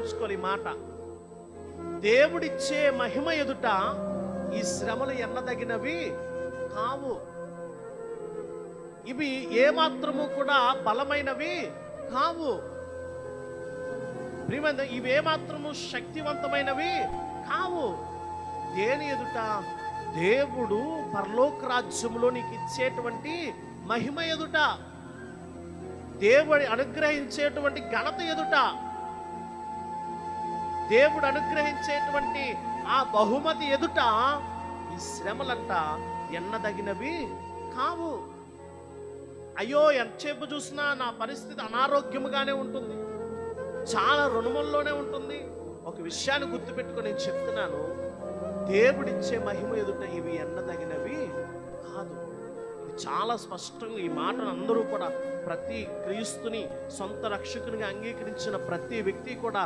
ఉంచుకోవాలి ఈ మాట. దేవుడిచ్చే మహిమ ఎదుట ఈ శ్రమలు ఎన్నదగినవి కావు. ఇవి ఏమాత్రము కూడా బలమైనవి కావు. ప్రియమైన, ఇవేమాత్రము శక్తివంతమైనవి కావు. దేని ఎదుట? దేవుడు పరలోక రాజ్యంలో నీకు ఇచ్చేటువంటి మహిమ ఎదుట, దేవుడు అనుగ్రహించేటువంటి ఘనత ఎదుట, దేవుడు అనుగ్రహించేటువంటి ఆ బహుమతి ఎదుట ఈ శ్రమలంట ఎన్నదగినవి కావు. అయ్యో, ఎంతసేపు చూసినా నా పరిస్థితి అనారోగ్యముగానే ఉంటుంది, చాలా రుణముల్లోనే ఉంటుంది. ఒక విషయాన్ని గుర్తుపెట్టుకొని నేను చెప్తున్నాను, దేవుడిచ్చే మహిమ ఎదుట ఇవి ఎన్నదగినవి కాదు. ఇది చాలా స్పష్టంగా ఈ మాటను అందరూ కూడా, ప్రతి క్రీస్తుని సొంత రక్షకునిగా అంగీకరించిన ప్రతి వ్యక్తి కూడా